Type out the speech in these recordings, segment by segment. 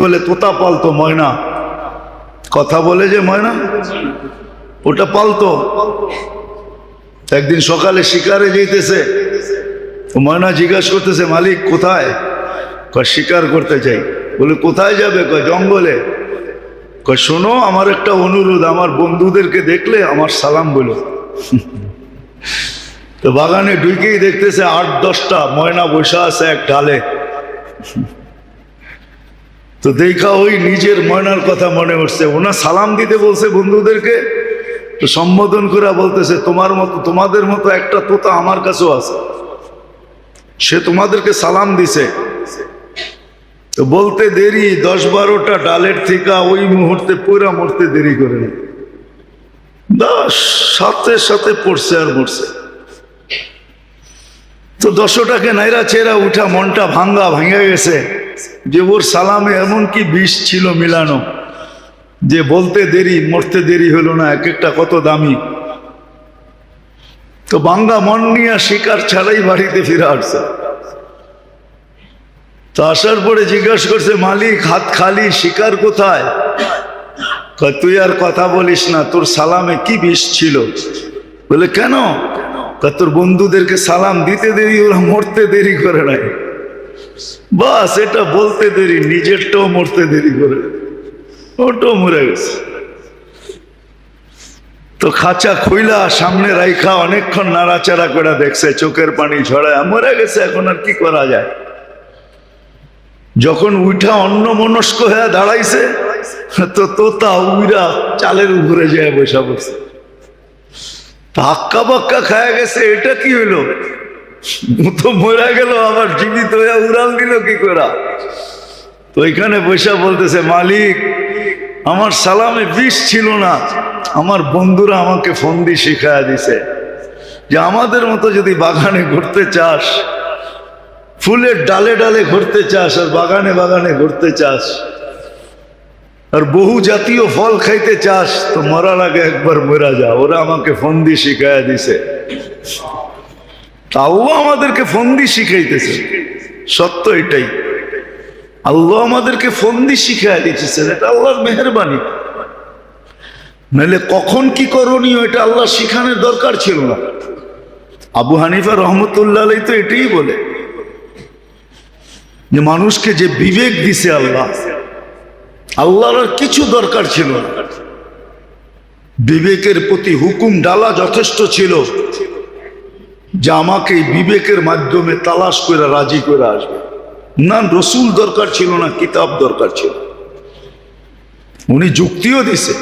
বলে তোতা পালতো ময়না, কথা বলে যে ময়না, ওটা পালতো। একদিন সকালে শিকারে যেতেছে, ময়না জিজ্ঞাসা করতেছে মালিক কোথায়? কয় শিকার করতে চাই। বলে কোথায় যাবে? কয় জঙ্গলে। কয় শোনো আমার একটা অনুরোধ, আমার বন্ধুদেরকে দেখলে আমার সালাম বলো। তো বাগানে ঢুকেই দেখতেছে 8-10টা ময়না বসা আছে এক ঢালে। তো দেখা ওই নিজের ময়নার কথা মনে হচ্ছে, ওনা সালাম দিতে বলছে বন্ধুদেরকে, তো সম্বোধন করে বলতেছে তোমাদের মতো একটা তোতা আমার কাছেও আছে, সে তোমাদেরকে সালাম দিছে। তো বলতে দেরি 10-12টা ডালের থেকে ওই মুহূর্তে পুরা মরতে দেরি করে না, সাথে সাথে পড়ছে আর মরছে। তো 10টাকে নাইরা চেরা উঠা মনটা ভাঙা গেছে যে ওর সালামে এমন কি বিষ ছিল মিলানো যে বলতে দেরি মরতে দেরি হলো না, এক একটা কত দামি। তো ভাঙ্গা মন নিয়ে শিকার ছাড়াই বাড়িতে ফিরে আসছে। তো আসার পরে জিজ্ঞাসা করছে মালিক হাত খালি, শিকার কোথায়? তুই আর কথা বলিস না, তোর সালামে কি বিষ ছিল? বলে কেন? তোর বন্ধুদেরকে সালাম দিতে দেরি, ওরা মরতে দেরি করে নাই, বাস এটা বলতে দেরি, নিজেরটাও মরতে দেরি করে, ওটাও মরে গেছে। তো খাঁচা খুইলা সামনে রাইখা অনেকক্ষণ নাড়াচাড়া করে দেখছে, চোখের পানি ঝরায়, মরে গেছে, এখন আর কি করা যায়। যখন উঠা অন্যমনস্ক হয়ে দাঁড়াইছে, তো তোতা উইরা চালের উপরে যায় বসা বসে, হাক্কা বাক্কা খায়া গেছে। এটা কি হইলো? তো মরা গেল, আবার জীবিত হয়ে উড়াল দিল কি করা? তো এখানে বৈশা বলতেছে মালিক আমার সালামে বিষ ছিল না, আমার বন্ধুরা আমাকে ফন্দি শিখায়া দিছে যে আমাদের মতো যদি বাগানে ঘুরতে চাস, ফুলের ডালে ডালে ঘুরতে চাস, আর বাগানে বাগানে ঘুরতে চাস, আর বহু জাতীয় ফল খাইতে চাস, তো মরার আগে একবার মরা যা। ওরা আমাকে ফন্দি শিখায়া দিছে, তাও আমাদেরকে ফন্দি শিখাইতেছে। সত্য এটাই, আল্লাহ আমাদেরকে ফন্দি শিখাই দিতেছেন, এটা আল্লাহর মেহেরবানি। নাহলে কখন কি করণীয় এটা আল্লাহ শিখানোর দরকার ছিল না। আবু হানিফা রহমতুল্লাহ আলাইহি তো এটাই বলে যে মানুষকে যে বিবেক দিছে আল্লাহর আর কিছু দরকার ছিল না, বিবেকের প্রতি হুকুম ডালা যথেষ্ট ছিল যে আমাকে বিবেকের মাধ্যমে তালাশ করে রাজি করে আসবে। না রসুল দরকার ছিল না, কিতাব দরকার ছিল। উনি যুক্তিও দিছে,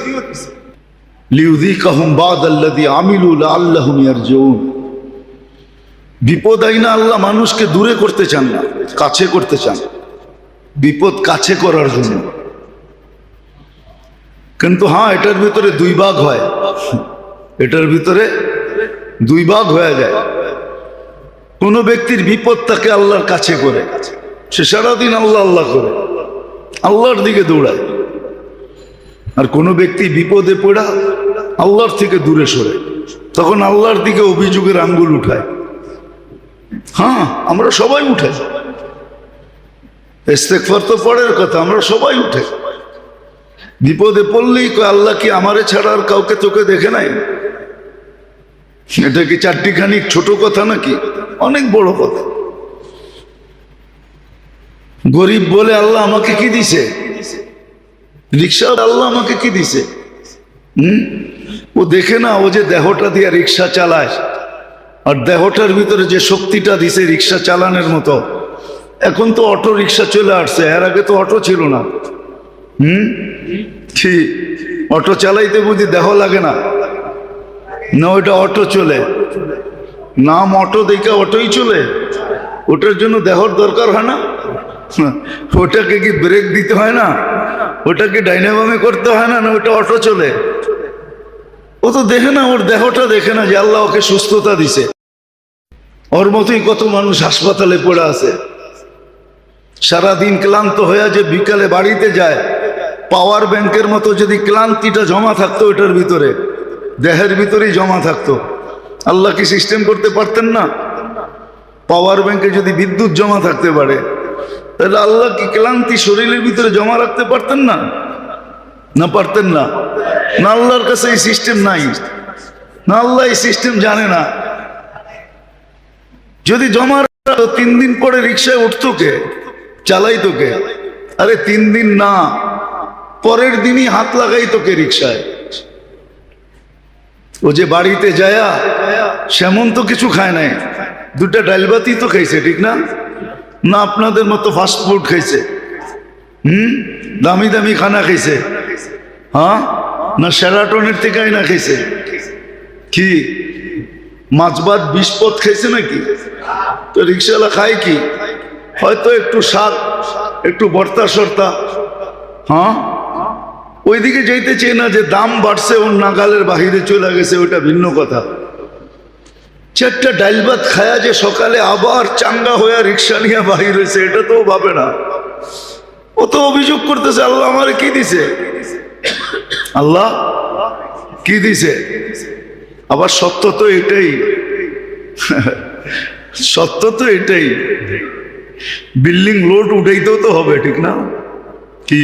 লিউযিকাহুম বাদাল্লাযী আমিলু লাআল্লাহুম ইয়ারজিউন। বিপদ আইনা আল্লাহ মানুষকে দূরে করতে চান না, কাছে করতে চান, বিপদ কাছে করার জন্য। কিন্তু হ্যাঁ, এটার ভিতরে দুই ভাগ হয়, এটার ভিতরে দুই ভাগ হয়ে যায়। কোন ব্যক্তির বিপদ তাকে আল্লাহর কাছে করে, সে সারাদিন আল্লাহ আল্লাহ করে আল্লাহর দিকে দৌড়ায়। আর কোনো ব্যক্তি বিপদে পড়া আল্লাহর থেকে দূরে সরে, তখন আল্লাহর দিকে অভিযোগের আঙ্গুল উঠায়। হ্যাঁ, আমরা সবাই উঠে, ইস্তেগফার তো পরের কথা, আমরা সবাই উঠে। বিপদে পড়লেই কয় আল্লাহ কি আমারে ছাড়া আর কাউকে তোকে দেখে নাই? এটা কি চারটিখানি ছোট কথা নাকি? অনেক বড় কথা। গরিব বলে আল্লাহ আমাকে কি দিছে? রিক্সা আল্লাহ আমাকে কি দিছে? ও দেখে না, ও যে দেহটা দিয়ে রিক্সা চালায়, আর দেহটার ভিতরে যে শক্তিটা দিছে রিক্সা চালানোর মতো। এখন তো অটো রিক্সা চলে আসছে, এর আগে তো অটো ছিল না। কি অটো চালাইতে বুঝি দেহ লাগে না? না, ওইটা অটো চলে, নাম অটো দেখে অটোই চলে, ওটার জন্য দেহর দরকার হয় না? ওটাকে কি ব্রেক দিতে হয় না? ওটাকে ডাইনামামে করতে হয় না? না, ওটা অটো চলে। ও তো দেখে না, ওর দেহটা দেখে না যে আল্লাহ ওকে সুস্থতা দিছে। ওর মতোই কত মানুষ হাসপাতালে পড়ে আছে, সারাদিন ক্লান্ত হয়ে যে বিকালে বাড়িতে যায়, পাওয়ার ব্যাংকের মতো যদি ক্লান্তিটা জমা থাকতো ওটার ভিতরে, দেহের ভিতরেই জমা থাকতো, আল্লাহ কি সিস্টেম করতে পারতেন না? পাওয়ার ব্যাংকে যদি বিদ্যুৎ জমা থাকতে পারে, তাহলে আল্লাহ কি ক্লান্তি শরীরের ভিতরে জমা রাখতে পারতেন না? না পারতেন না? না আল্লাহর কাছে এই সিস্টেম নাই? না আল্লাহ এই সিস্টেম জানে না? যদি জমা 3 দিন পরে রিক্সায় উঠতো কে, চালাইতো কে? আরে 3 দিন না, পরের দিনই হাত লাগাইতো কে রিক্সায়? ও যে বাড়িতে যায়া সেমন তো কিছু খায় নাই, 2টা ডাল ভাতই তো খাইছে, ঠিক না? না আপনাদের মতো ফাস্ট ফুড খাইছে, দামি দামি খানা খাইছে, হ্যাঁ? না সেরাটনের থেকে না খাইছে? কি মাছ ভাত 20 পদ খাইছে নাকি? তো রিক্সাওয়ালা খায় কি? হয়তো একটু শাক, একটু ভর্তা সর্তা, হ্যাঁ? ওইদিকে যাইতে চেয়ে না যে দাম বাড়ছে, ওর নাগালের বাহিরে চলে গেছে, ওইটা ভিন্ন কথা। 4টা ডাল ভাত খায়া যে সকালে আবার চাঙ্গা হয়ে রিক্সা নিয়ে বাহির হয়েছে, এটা তো ভাবে না। ও তো অভিযোগ করতেছে, আল্লাহ আমারে কি দিছে? আল্লাহ কি দিছে? আবার সত্য তো এটাই, সত্য তো এটাই, বিল্ডিং লোড উঠাইতেও তো হবে, ঠিক না? কি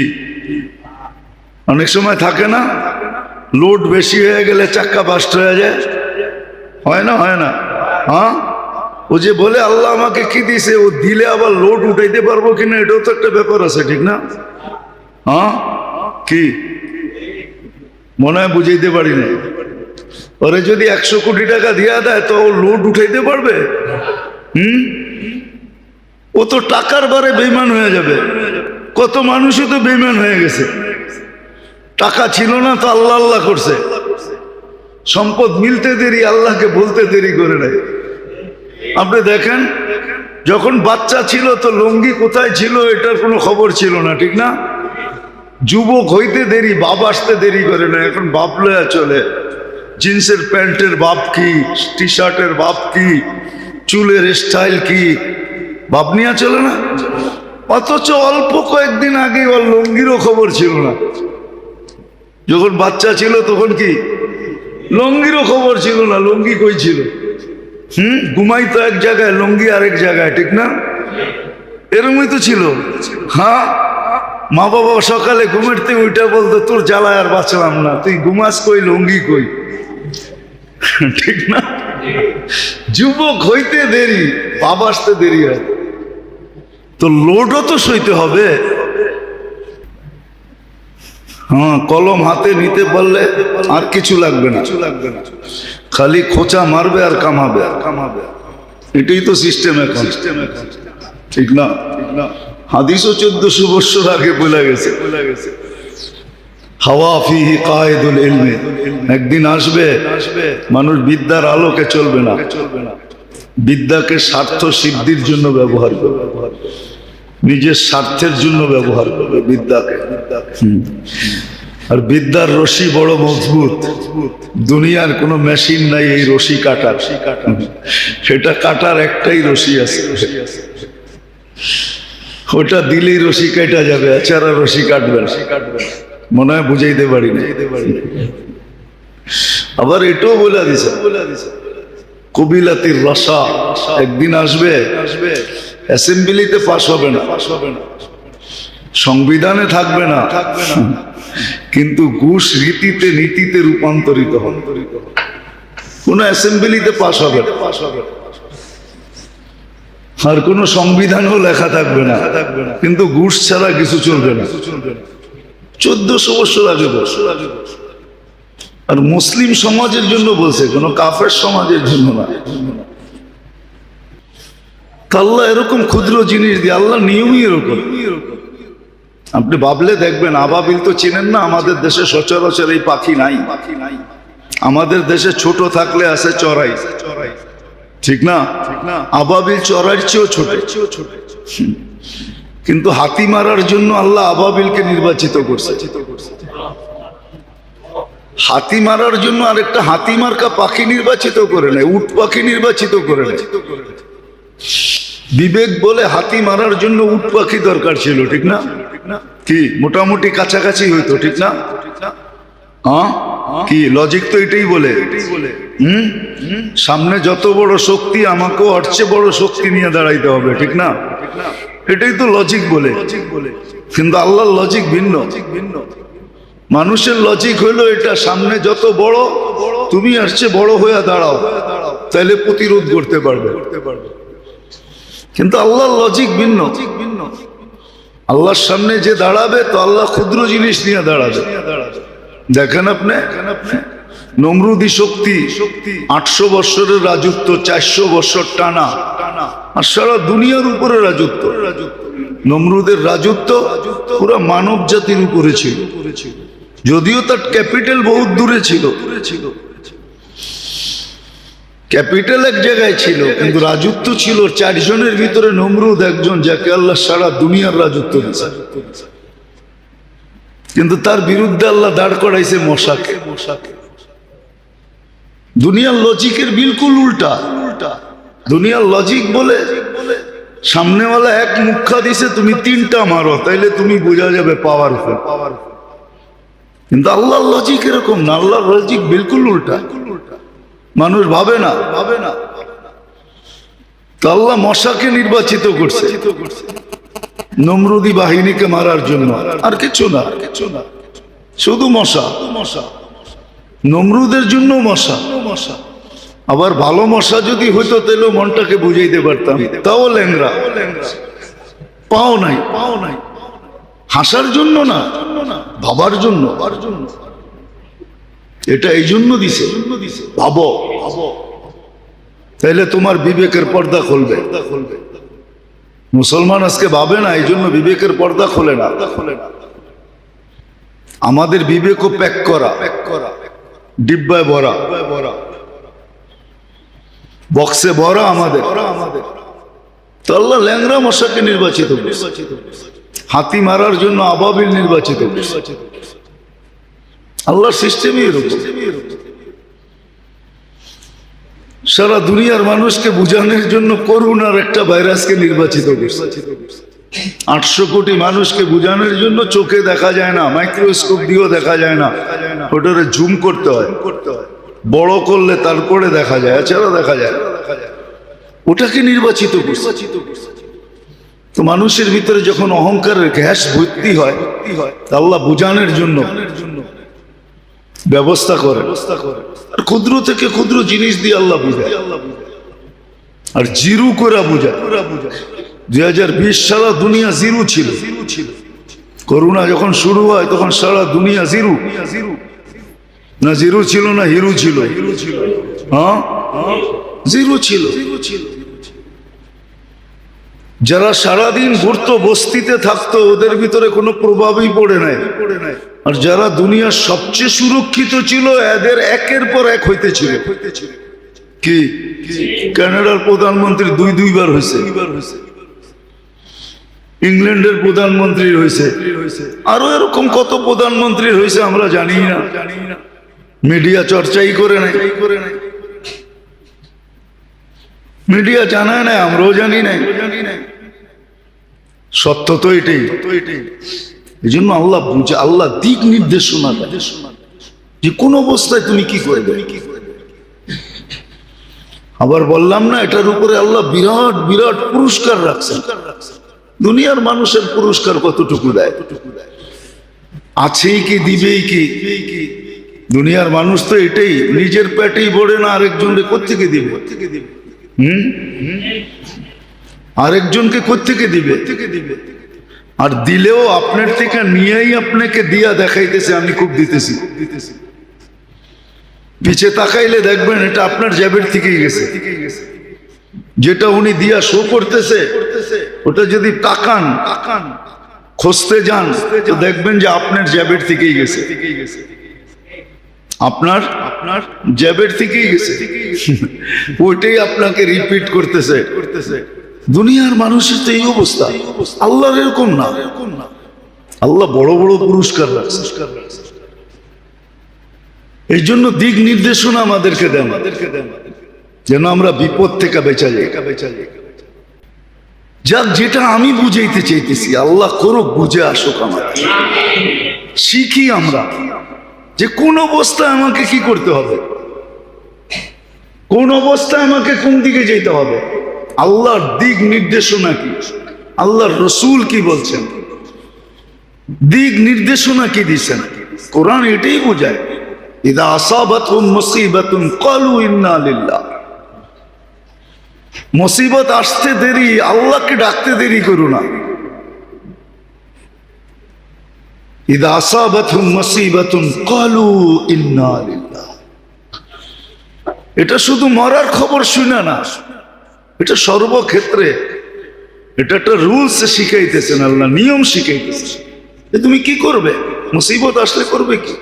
অনেক সময় থাকে না, লোড বেশি হয়ে গেলে চাক্কা বাস্ট হয়ে যায়, হয় না? হয় না? হ্যাঁ, ও যে বলে আল্লাহ আমাকে কি দিছে, ও দিলে আবার লোড উঠাইতে পারবো কিনা, এটাও তো একটা ব্যাপার আছে, ঠিক না? হ্যাঁ, কি মনে হয় বুঝাইতে পারি না? ওরে যদি 100 কোটি টাকা দিয়া দেয় তো ও লোড উঠাইতে পারবে? ও তো টাকার বারে বেইমান হয়ে যাবে। কত মানুষই তো বেইমান হয়ে গেছে, টাকা ছিল না তো আল্লাহ আল্লাহ করছে, সম্পদ মিলতে দেরি, আল্লাহকে বলতে দেরি করে নাই। আপনি দেখেন, যখন বাচ্চা ছিল তো লুঙ্গি কোথায় ছিল এটার কোনো খবর ছিল না, ঠিক না? যুবক হইতে দেরি, বাপ আসতে দেরি করে না। এখন বাপ লয়া চলে, জিন্সের প্যান্টের বাপ কি, টি শার্টের বাপ কি, চুলের স্টাইল কি, বাপ নিয়ে চলে না? অথচ অল্প কয়েকদিন আগে ওর লুঙ্গিরও খবর ছিল না। যখন বাচ্চা ছিল তখন কি লুঙ্গিরও খবর ছিল না? লুঙ্গি কই ছিল? ঘুমাইতো এক জায়গায়, লুঙ্গি আরেক জায়গায়, ঠিক না? এরকমই তো ছিল। হ্যাঁ, মা বাবা সকালে ঘুমের থেকে উঠে বলতো, তোর জ্বালায় আর বাঁচলাম না, তুই ঘুমাস কই, লুঙ্গি কই, ঠিক না? যুবক হইতে দেরি, বাপ আসতে দেরি হয়, তো লোডও তো সইতে হবে। হ্যাঁ, কলম হাতে নিতে পারলে আর কিছু লাগবে না, খালি খোঁচা মারবে আর কামাবে, এটাই তো সিস্টেম এখন, ঠিক না? হাদিসও 1400 বছর আগে বলে গেছে, হাওয়া ফিহি কায়েদুল ইলমি, একদিন আসবে মানুষ বিদ্যার আলোকে চলবে না, বিদ্যাকে স্বার্থ সিদ্ধির জন্য ব্যবহার করবে, নিজের স্বার্থের জন্য ব্যবহার করবে বিদ্যাকে। আর বিদ্যার রশি বড় মজবুত, দুনিয়ার কোনো মেশিন নাই এই রশি কাটার, সেটা কাটার একটাই রশি আছে, ওটা দিলেই রশি কেটে যাবে, এছাড়া রশি কাটবে না। মনে হয় বুঝাইতে পারি না। আবার এটাও বলে দিছে, কবিলাতির রসা, একদিন আসবে অ্যাসেম্বলিতে পাস হবে না, সংবিধানে থাকবে না, কিন্তু ঘুষ রীতিতে নীতিতে রূপান্তরিত হবে। কোন অ্যাসেম্বলিতে পাস হবে না, আর কোন সংবিধানও লেখা থাকবে না, কিন্তু ঘুষ ছাড়া কিছু চলবে না। 1400 বছর আগে। আর মুসলিম সমাজের জন্য বলছে, কোন কাফের সমাজের জন্য না। আল্লাহ এরকম ক্ষুদ্র জিনিস দিয়ে, আল্লাহ নিয়মই এরকম। আপনি ভাবলে দেখবেন, আবাবিল তো চিনেন না, আমাদের দেশে সচরাচর এই পাখি নাই। আমাদের দেশে ছোট থাকলে আছে চড়াই, ঠিক না? আবাবিল চড়াইর চেয়েও ছোট। কিন্তু হাতি মারার জন্য আল্লাহ আবাবিলকে নির্বাচিত করছে। হাতি মারার জন্য আরেকটা হাতি মার্কা পাখি নির্বাচিত করে নেয়, উট পাখি নির্বাচিত করে নেয়। বিবেক বলে হাতি মারার জন্য উট পাখি দরকার ছিল, ঠিক না? কি মোটামুটি কাছাকাছি হইতো, ঠিক না? হ্যাঁ, কি লজিক তো এটাই বলে। সামনে যত বড় শক্তি, আমাকেও হচ্ছে বড় শক্তি নিয়ে দাঁড়াইতে হবে, ঠিক না? এটাই তো লজিক বলে, কিন্তু আল্লাহর লজিক ভিন্ন। মানুষের লজিক হলো এটা, সামনে যত বড় তুমি আসছে বড় হয়ে দাঁড়াও, তাহলে প্রতিরোধ করতে পারবে। কিন্তু আল্লাহর লজিক ভিন্ন। আল্লাহর সামনে যে দাঁড়াবে তো আল্লাহ ক্ষুদ্র জিনিস নিয়ে দাঁড়াবে। দেখেন আপনি নমরুদি শক্তি 800 বছরের রাজত্ব, 400 বছর টানা, আর সারা দুনিয়ার উপরে রাজত্ব। নমরুদের রাজত্ব পুরো মানব জাতির উপরে ছিল, যদিও তার ক্যাপিটাল বহুত দূরে ছিল। ক্যাপিটাল এক জায়গায় ছিল, কিন্তু রাজত্ব ছিল 4 জনের ভিতরে নমরুদ একজন, যাকে আল্লাহ সারা দুনিয়ার রাজত্ব দিয়েছে। কিন্তু তার বিরুদ্ধে আল্লাহ দাঁড় করাইছে মশাকে। দুনিয়ার লজিকের বিলকুল উল্টা। দুনিয়ার লজিক বলে সামনেওয়ালা এক মুখা দিছে, তুমি 3টা মারো, তাইলে তুমি বোঝা যাবে পাওয়ারফুল। কিন্তু আল্লাহর লজিক এরকম না, আল্লাহর লজিক বিলকুল উল্টা। মানুষ ভাবে না। তো আল্লাহ মশাকে নির্বাচিত করছে নমরুদি বাহিনীকে মারার জন্য, আর কিছু না, শুধু মশা। নমরুদের জন্য মশা। আবার ভালো মশা যদি হইতো তাহলে মনটাকে বুঝাইতে পারতাম, তাও ল্যাংরা, পাও নাই। হাসার জন্য না, ভাবার জন্য। এটা এই জন্য দিছে, ভাবো, তাইলে তোমার বিবেকের পর্দা খুলবে। মুসলমান আজকে ভাবে না, এই জন্য বিবেকের পর্দা খোলে না। আমাদের বিবেকও প্যাক করা, ডিব্বায় ভরা, বক্সে ভরা আমাদের। তো আল্লাহ ল্যাংরা মশাকে নির্বাচিত করেছে, হাতি মারার জন্য আবাবিল নির্বাচিত করেছে। আল্লাহর সিস্টেমই এরকম। সারা দুনিয়ার মানুষকে বুঝানোর জন্য করোনার একটা ভাইরাসকে নির্বাচিত করেছে। 800 কোটি মানুষকে বোঝানোর জন্য চোখে দেখা যায় না, মাইক্রোস্কোপ দিয়েও দেখা যায় না, ওটারে জুম করতে হয়, বড় করলে তারপরে দেখা যায়, এছাড়া দেখা যায়। ওটাকে নির্বাচিত করছে। তো মানুষের ভিতরে যখন অহংকারের গ্যাস ভর্তি হয়, আল্লাহ বোঝানোর জন্য ব্যবস্থা করে। আর ক্ষুদ্র থেকে ক্ষুদ্র জিনিস দিয়ে আল্লাহ বুঝায়, আর জিরু করে বুঝায়। 2020 সারা দুনিয়া জিরু ছিল। করোনা যখন শুরু হয় তখন সারা দুনিয়া জিরু। না জিরু ছিল না হিরু ছিল? হ্যাঁ, জিরু ছিল। যারা সারাদিন ঘুরতো, বস্তিতে থাকতো, ওদের ভিতরে কোনো প্রভাবই পড়ে নাই। আর যারা দুনিয়ার সবচেয়ে সুরক্ষিত ছিল, এদের একের পর এক হইতেছিল। কি কানাডার প্রধানমন্ত্রী 2 বার হয়েছে, ইংল্যান্ডের প্রধানমন্ত্রী হয়েছে, আরো এরকম কত প্রধানমন্ত্রী হয়েছে আমরা জানি না। মিডিয়া চর্চাই করে নাই, মিডিয়া জানায় না, আমরাও জানি নাই। সত্য তো এটাই। এই জন্য আল্লাহ বুঝে, আল্লাহ দিক নির্দেশনা দেয় যে কোন অবস্থায় তুমি কি করবে। আবার বললাম না, এটার উপরে আল্লাহ বিরাট বিরাট পুরস্কার রাখছেন। দুনিয়ার মানুষের পুরস্কার কতটুকু দেয়, আছেই কি দিবেই কি। দুনিয়ার মানুষ তো এটাই, নিজের পেটেই ভরে না, আরেকজনকে কোত্থেকে দিবে? আরেকজনকে কোত্থেকে দিবে? আর দিলেও আপনার থেকে নিয়েই আপনাকে দিয়া দেখাইতেছে আমি খুব দিতেছি। পিছে তাকাইলে দেখবেন এটা আপনার জেবের থেকেই গেছে। যেটা উনি দিয়া শো করতেছে, ওটা যদি তাকান, খুঁজতে যান, তো দেখবেন যে আপনার জেবের থেকেই গেছে। আপনার জেবের থেকেই গেছে, ওইটাই আপনাকে রিপিট করতেছে। দুনিয়ার মানুষের তো এই অবস্থা, আল্লাহর এরকম না। আল্লাহ বড় বড় পুরস্কার রাখছে। এই জন্য দিক নির্দেশনা আমাদেরকে দেন, যেন আমরা বিপদ থেকে বেঁচে যাই। যাক, যেটা আমি বুঝাইতে চাইতেছি, আল্লাহ করুক, বুঝে আসুক, আমার শিখি আমরা যে কোন অবস্থায় আমাকে কি করতে হবে, কোন অবস্থায় আমাকে কোন দিকে যেতে হবে। আল্লাহর দিক নির্দেশনা কি, আল্লাহর রসুল কি বলছেন, দিক নির্দেশনা কি দিচ্ছেন। কোরআন এটাই বোঝায়, ইদা আসাবাতহুম মুসিবাতুন ক্বালু ইন্না লিল্লাহ। মুসিবত আসতে দেরি, আল্লাহকে ডাকতে দেরি করো না। ইদা আসাবাতহুম মুসিবাতুন ক্বালু ইন্না লিল্লাহ। এটা শুধু মরার খবর শুনে না, এটা সর্বক্ষেত্রে, এটা একটা রুলস শিখাইতেছেন আল্লাহ, নিয়ম শিখাইতেছেন। তুমি কি করবে মুসিবত আসলে, করবে কি?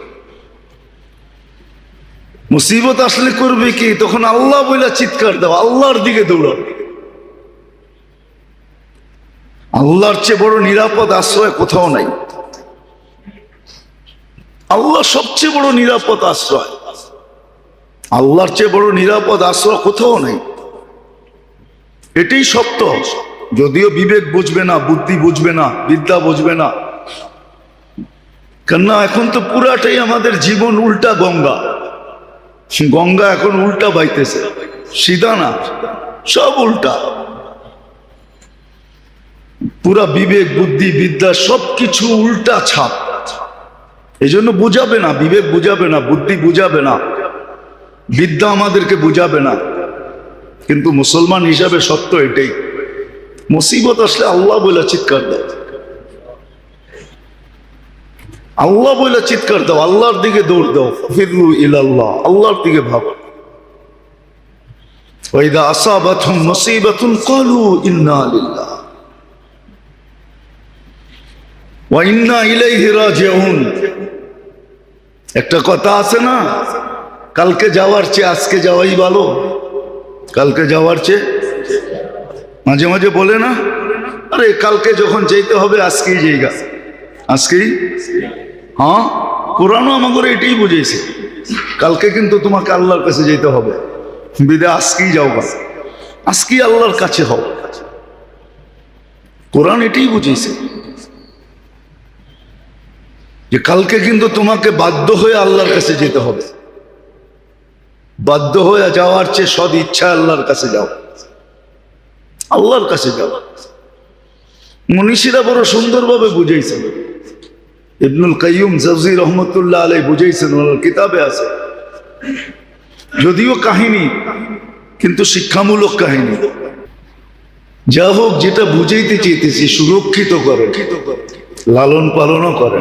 মুসিবত আসলে করবে কি? তখন আল্লাহ বলে চিৎকার দাও, আল্লাহর দিকে দৌড়াও। আল্লাহর চেয়ে বড় নিরাপদ আশ্রয় কোথাও নাই। আল্লাহ সবচেয়ে বড় নিরাপদ আশ্রয়, আল্লাহর চেয়ে বড় নিরাপদ আশ্রয় কোথাও নেই। এটাই সত্য। যদিও বিবেক বুঝবে না, বুদ্ধি বুঝবে না, বিদ্যা বুঝবে না, কেননা এখন তো পুরাটাই আমাদের জীবন উল্টা গঙ্গা। গঙ্গা এখন উল্টা বাইতেছে, সিধা না, সব উল্টা। পুরা বিবেক বুদ্ধি বিদ্যা সবকিছু উল্টা ছাপ। এই জন্য বুঝাবে না, বিবেক বুঝাবে না, বুদ্ধি বুঝাবে না, বিদ্যা আমাদেরকে বুঝাবে না। কিন্তু মুসলমান হিসাবে সত্য এটাই, মুসিবত আসলে আল্লাহ বলে চিৎকার দাও, আল্লাহ বলে চিৎকার দাও, আল্লাহর দিকে দৌড় দাও। ফিরু ইলাল্লাহ, আল্লাহর দিকে ভাবো। ওয়াইদা আসাবাতহুম মুসিবাতুন ক্বালু ইন্না লিল্লাহ ওয়া ইন্না ইলাইহি রাজিউন। একটা কথা আছে না, কালকে যাওয়ার চেয়ে আজকে যাওয়াই ভালো। কালকে যাওয়ার চেয়ে, মাঝে মাঝে বলে না, আরে কালকে যখন যেতে হবে আজকেই যাইগা, আজকেই। হ্যাঁ, কোরআনও আমাকে এটাই বুঝিয়েছে, কালকে কিন্তু তোমাকে আল্লাহর কাছে যেতে হবে, বিদে আজকেই যাও, আজকেই আল্লাহর কাছে হও। কোরআন এটাই বুঝিয়েছে যে কালকে কিন্তু তোমাকে বাধ্য হয়ে আল্লাহর কাছে যেতে হবে। বাধ্য হয়ে যাওয়ার চেয়ে সদ ইচ্ছা আল্লাহর কাছে যাও, আল্লাহর কাছে যাও। মনীষীরা বড় সুন্দরভাবে বুঝাইছেন। ইবনুল কাইয়ুম জাওজি রহমতুল্লাহ আলাইহি বুঝাইছেন, ওনার কিতাবে আছে। যদিও কাহিনী, কিন্তু শিক্ষামূলক কাহিনী। যা হোক, যেটা বুঝাইতে চেয়েছি, সুরক্ষিত করে, লালন পালনও করে,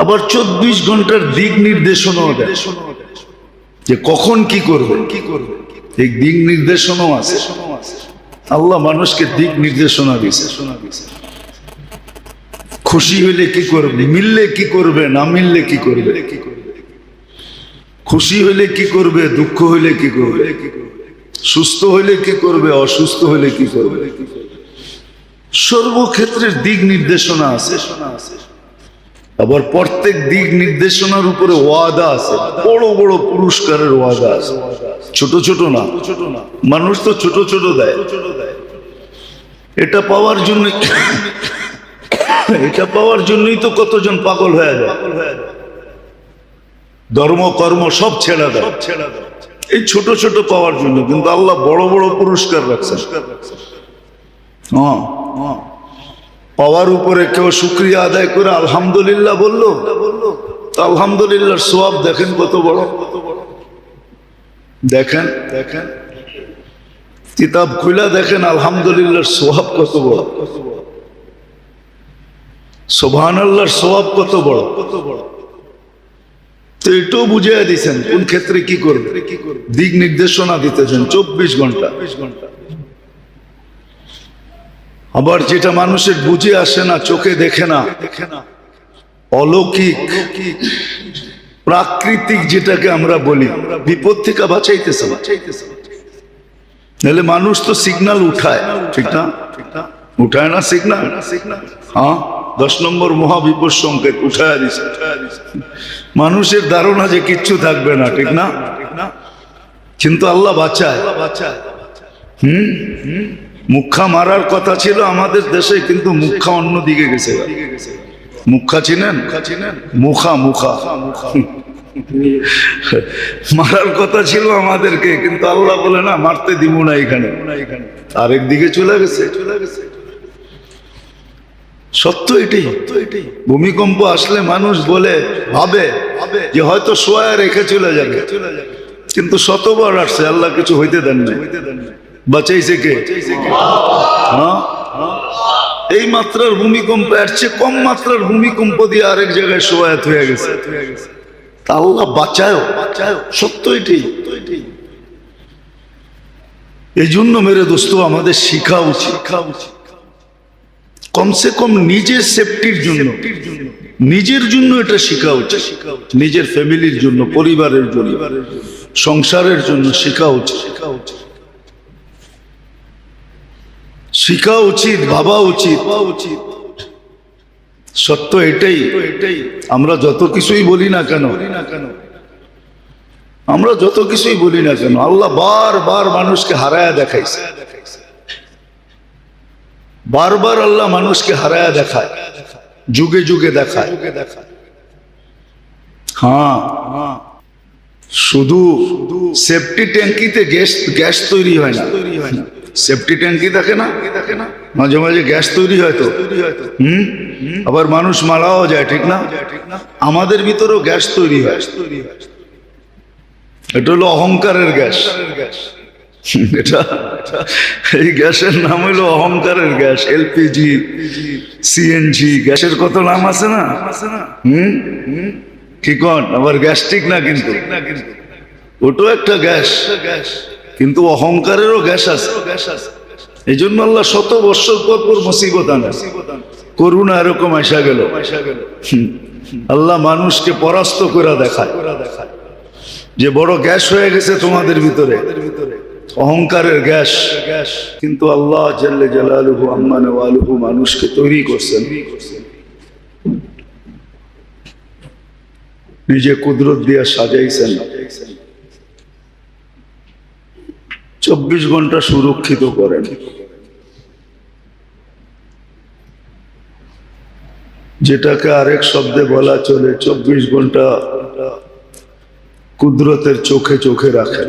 আবার 24 ঘন্টার দিক নির্দেশনাও দেয় যে কখন কি করবে, এই দিক নির্দেশনাও আছে। আল্লাহ মানুষকে দিক নির্দেশনা দিয়েছে। খুশি হইলে কি করবে, মিললে কি করবে, না মিললে কি করবে, খুশি হইলে কি করবে, দুঃখ হইলে কি করবে, সুস্থ হইলে কি করবে, অসুস্থ হইলে কি করবে, সর্বক্ষেত্রে দিক নির্দেশনা আছে। আবার প্রত্যেক দিক নির্দেশনার উপরে ওয়াদা আছে, বড় বড় পুরস্কারের ওয়াদা আছে, ছোট ছোট না। মানুষ তো ছোট ছোট দেয়। এটা পাওয়ার জন্য, এটা পাওয়ার জন্যই তো কতজন পাগল হয়ে যায়, ধর্ম কর্ম সব ছেড়ে দেয় এই ছোট ছোট পাওয়ার জন্য। কিন্তু আল্লাহ বড় বড় পুরস্কার রাখছে। পাওয়ার উপরে কেউ শুকরিয়া আদায় করে আলহামদুলিল্লাহ বললো, আলহামদুলিল্লাহর সওয়াব দেখেন কত বড়। দেখেন দেখেন, কিতাব খুলে দেখেন আলহামদুলিল্লাহর সওয়াব কত বড়, সুবহানাল্লাহর সওয়াব কত বড়। তো এটাও বুঝিয়ে দিয়েছেন কোন ক্ষেত্রে কি করবে, দিক নির্দেশনা দিতেছেন 24 ঘন্টা। আবার যেটা মানুষের বুঝে আসে না, চোখে দেখে না, অলৌকিক প্রাকৃতিক যেটাকে আমরা বলি, বিপদ থেকে বাঁচাইতেছে। নাহলে মানুষ তো সিগন্যাল উঠায়, ঠিক না? উঠায় না সিগন্যাল? হ্যাঁ, 10 নম্বর মহাবিপদ সংকেত উঠায় দিছে। মানুষের ধারণা যে কিচ্ছু থাকবে না, ঠিক না? কিন্তু আল্লাহ বাঁচায়। মুখা মারার কথা ছিল আমাদের দেশে, কিন্তু মুখা অন্য দিকে গেছে। মুখা চিনেন? মুখা মুখা মারার কথা ছিল আমাদেরকে, কিন্তু আল্লাহ বলে না, মারতে দিব না, এখানে আরেক দিকে চলে গেছে। সত্য এটাই। ভূমিকম্প আসলে মানুষ বলে ভাবে যে হয়তো শোয়া রেখে চলে যাবে, কিন্তু শতবার আসছে, আল্লাহ কিছু হইতে দেন না। বাঁচাইছে কে? হ্যাঁ, এই মাত্রার ভূমিকম্প, এর চেয়ে কম মাত্রার ভূমিকম্প দিয়ে আরেক জায়গায় শোয়াত হয়ে গেছে। তা আল্লাহ বাঁচায়। সত্য এটাই। এই জন্য মেরে দোস্ত আমাদের শিখা উচিত, কমসে কম নিজের সেফটির জন্য, নিজের জন্য এটা শিখা উচিত, নিজের ফ্যামিলির জন্য, পরিবারের জন্য, সংসারের জন্য শিখা উচিত, শিখা উচিত, ভাবা উচিত। সত্য এটাই। আমরা যত কিছুই বলি না কেন, আমরা যত কিছুই বলি না কেন, আল্লাহ বারবার মানুষকে হারায়া দেখাইছে, বারবার আল্লাহ মানুষকে হারায়া দেখায়, যুগে যুগে দেখায়। হ্যাঁ, শুধু সেফটি ট্যাঙ্কিতে গ্যাস তৈরি হয় না, সেফটি ট্যাঙ্কি থাকে না, মাঝে মাঝে গ্যাস তৈরি হয় তো, আবার মানুষ মারাও যায়, ঠিক না? আমাদের ভিতরেও গ্যাস তৈরি হয়, এটা হলো অহংকারের গ্যাস। এটা, এই গ্যাসের নাম হলো অহংকারের গ্যাস। এলপিজি, সিএনজি, গ্যাসের কত নাম আছে না? কি কোন? আবার গ্যাস্ট্রিক না, কিন্তু ওটাও একটা গ্যাস, কিন্তু অহংকারেরও গ্যাস আছে। এই জন্য আল্লাহ শত বৎসর পর পর মুসিবত আনে, করুণা এরকম আসা গেল। আল্লাহ মানুষকে পরাস্ত করে দেখায় যে বড় গ্যাস হয়ে গেছে তোমাদের ভিতরে, অহংকারের গ্যাস। কিন্তু আল্লাহ জাল্লে জালালুহু আম্মা নওয়ালুহু মানুষকে তৈরি করছেন, নিজে কুদরত দিয়ে সাজাইছেন, 24 ঘন্টা সুরক্ষিত করেন। যেটাকে আরেক শব্দে বলা চলে 24 ঘন্টা কুদরতের চোখে চোখে রাখেন।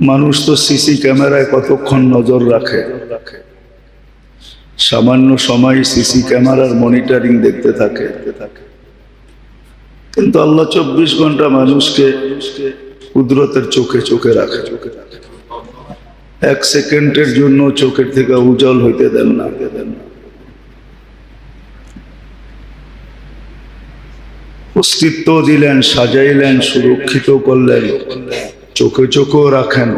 মানুষ তো সিসি ক্যামেরায় কতক্ষণ নজর রাখে, সামান্য সময় সিসি ক্যামেরার মনিটরিং দেখতে থাকে, কিন্তু আল্লাহ 24 ঘন্টা মানুষকে কুদরতের চোখে চোখে রাখে। 1 সেকেন্ডের জন্য চোখের থেকে উজ্জ্বল হইতে দেন না। অস্তিত্ব দিলেন, সাজাইলেন, সুরক্ষিত করলেন, চোখে চোখেও রাখেন,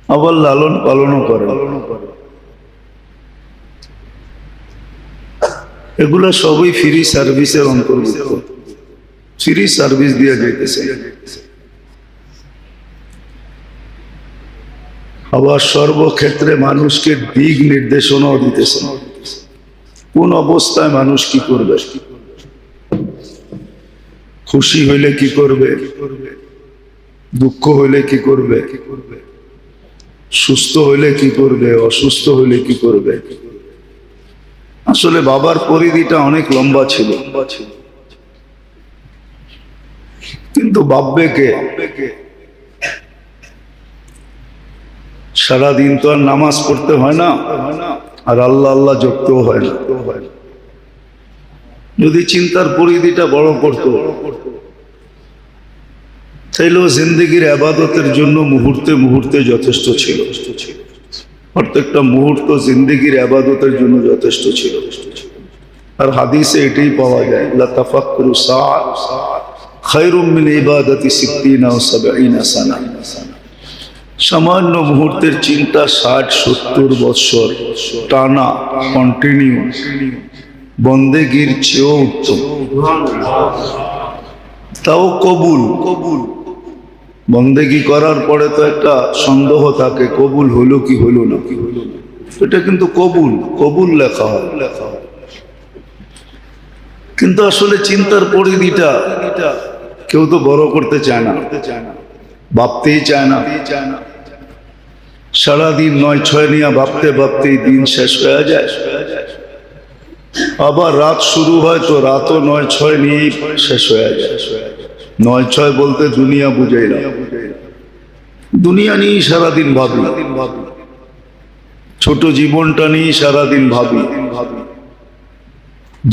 আবার লালন পালনও করেন। এগুলো সবই ফ্রি সার্ভিসের অন্তর্ভুক্ত, ফ্রি সার্ভিস দিয়ে যাইতেছে। আবার সর্বক্ষেত্রে মানুষকে দিক নির্দেশনাও দিতেছে, কোন অবস্থায় মানুষ কি করবে, খুশি হইলে কি করবে, দুঃখ হইলে কি করবে, সুস্থ হইলে কি করবে, অসুস্থ হইলে কি করবে। আসলে বাবার পরিধিটা অনেক লম্বা ছিল, কিন্তু ভাববে কে? সারাদিন তো আর নামাজ পড়তে হয় না, আর আল্লাহ আল্লাহ জপতেও হয় না। যদি চিন্তার পরিধিটা বড় করতো, তাইলেও জিন্দেগির আবাদতের জন্য মুহূর্তে মুহূর্তে যথেষ্ট ছিল, প্রত্যেকটা মুহূর্ত জিন্দেগির আবাদতের জন্য যথেষ্ট ছিল। আর হাদিসে এটাই পাওয়া যায়, লা তাফাক্কুরু সাআ খায়রুম মিন ইবাদাতি 60 আও 70 সানা। সামান্য মুহূর্তের চিন্তা 60-70 বছর টানা কন্টিনিউ বন্দেগীর চেয়েও উত্তম। তাও কবুল, বন্দেগী করার পরে তো একটা সন্দেহ থাকে, কবুল হলো কি হলো না। এটা কিন্তু কবুল লেখা হয়, কিন্তু আসলে চিন্তার পরিধিটা কেউ তো বড় করতে চায় না, ভাবতেই চায় না। সারাদিন 9-6 নিয়ে ভাবতে ভাবতেই দিন শেষ হয়ে যায়। আবার রাত শুরু হয় তো রাতও 9-6 নিয়েই শেষ হয়ে যায়। 9-6 বলতে দুনিয়া বুঝাই না, দুনিয়া নিয়ে সারাদিন ভাবি, ছোট জীবনটা নিয়ে সারাদিন ভাবি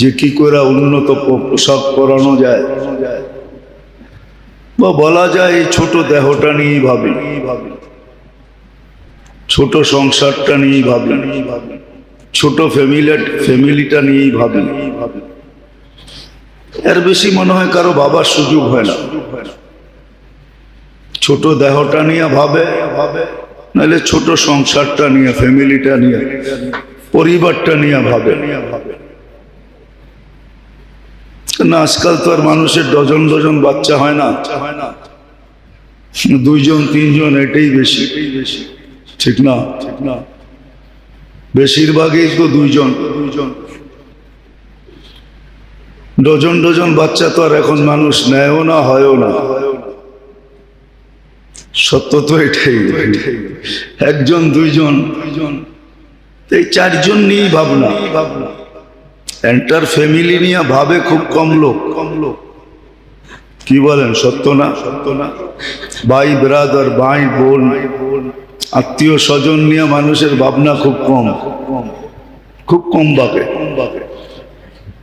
যে কি করে উন্নত পোশাক পরানো যায়, বা বলা যায় এই ছোট দেহটা নিয়ে ভাবি, ছোট সংসারটা নিয়ে ভাবি, ছোট ফ্যামিলিটা নিয়ে ভাবি। এর বেশি মনে হয় কারো ভাবার সুযোগ হয় না। ছোট দেহটা নিয়ে ভাবে, নাহলে ছোট সংসারটা নিয়ে, ফ্যামিলিটা নিয়ে, পরিবারটা নিয়ে ভাবে না। আজকাল তো আর মানুষের ডজন ডজন বাচ্চা হয় না, 2 জন 3 জন, এটাই বেশি, ঠিক না? বেশিরভাগই তো 2 জন। ডজন ডজন বাচ্চা তো আর এখন মানুষ নেয়ও না, হয়ও না। সত্য তো এটাই। 1 জন 2 জন, এই 4 জন নিয়েই ভাবনা। এন্টার ফ্যামিলি নিয়ে ভাবে খুব কম লোক। কি বলেন, সত্য না? ভাই ব্রাদার, ভাই বোন, আত্মীয় স্বজন নিয়ে মানুষের ভাবনা খুব কম ভাবে।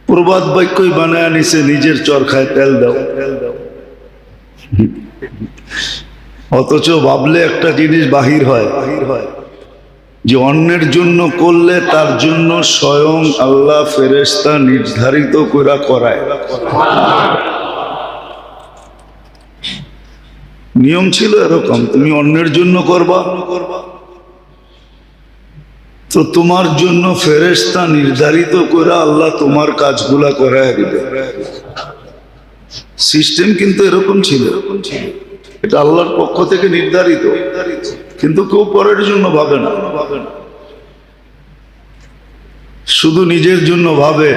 প্রবাদ বাক্যই বানায় নিছে, নিজের চরখায় তেল দাও। অথচ ভাবলে একটা জিনিস বাহির হয় যে অন্যের জন্য করলে তার জন্য স্বয়ং আল্লাহ ফেরেশতা নির্ধারিত করে করায়। নিয়ম ছিল এরকম, তুমি অন্যের জন্য করবা তো তোমার জন্য ফেরেশতা নির্ধারিত করে আল্লাহ তোমার কাজগুলা করায় দিবে। সিস্টেম কিন্তু এরকম ছিল, এটা আল্লাহর পক্ষ থেকে নির্ধারিত। কিন্তু কেউ পরের জন্য ভাবে না, শুধু নিজের জন্য ভাবে,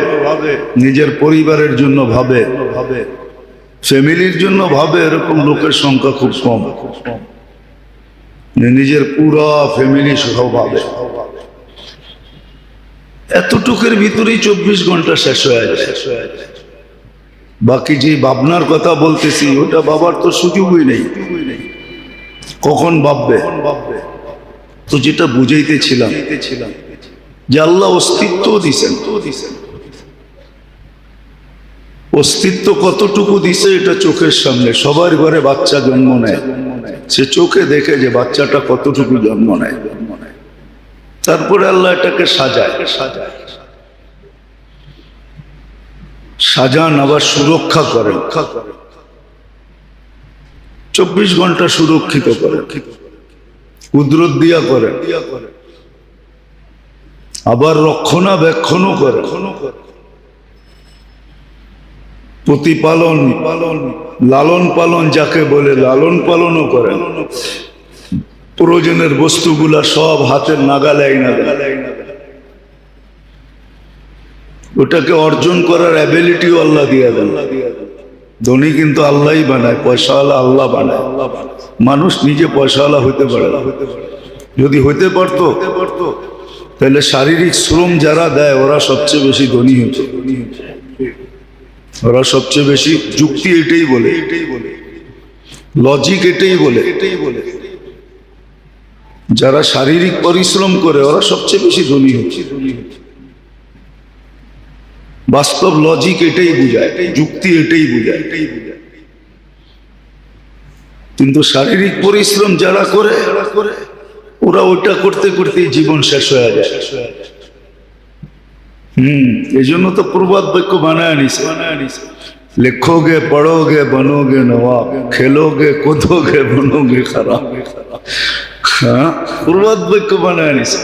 নিজের পরিবারের জন্য ভাবে, ফ্যামিলির জন্য ভাবে। এরকম লোকের সংখ্যা খুব কম, নিজের পুরা ফ্যামিলি সহ ভাবে। এতটুকুর ভিতরেই 24 ঘন্টা শেষ হয়ে যায়। বাকি যে ভাবনার কথা বলতেছি, ওটা ভাবার তো সুযোগই নেই। কখন ভাববে? তো যেটা বুঝাইতেছিলাম যে আল্লাহ অস্তিত্ব দিছেন। অস্তিত্ব কতটুকু দিছে এটা চোখের সামনে। সবার ঘরে বাচ্চা জন্ম নেয়, সে চোখে দেখে যে বাচ্চাটা কতটুকু জন্ম নেয়। তারপরে আল্লাহ এটাকে সাজান, আবার সুরক্ষা করেন। 24 ঘন্টা সুরক্ষিত করে, কুদরত দিয়া করে, আবার রক্ষণাবেক্ষণও করে, প্রতিপালন, লালন পালন যাকে বলে, লালন পালনও করেন। প্রয়োজনের বস্তুগুলা সব হাতের নাগালে আইনা দেয়। ওটাকে অর্জন করার অ্যাবিলিটিও আল্লাহ দিয়ে দেন। ধনী কিন্তু আল্লাহই বানায়, পয়সাওয়ালা আল্লাহ বানায়। মানুষ নিজে পয়সাওয়ালা হইতে পারে না। যদি হইতে পারতো তাহলে শারীরিক শ্রম যারা দেয় ওরা সবচেয়ে বেশি ধনী হতো। ওরা সবচেয়ে বেশি, যুক্তি এটাই বলে, লজিক এটাই বলে, যারা শারীরিক পরিশ্রম করে ওরা সবচেয়ে বেশি ধনী হচ্ছে। বাস্তব লজিক এটাই বুঝায়, যুক্তি এটাই বুঝায়। কিন্তু শারীরিক পরিশ্রম যারা করে ওরা ওটা করতে করতেই জীবন শেষ হয়ে যায়। এই জন্য তো প্রবাদ বাক্য বানায় নিছে, লেখোগে, পড়োগে, बनोगे नवाब, খেলোগে, কোদোগে, बनोगे खराब। প্রবাদ বাক্য বানায় নিছে।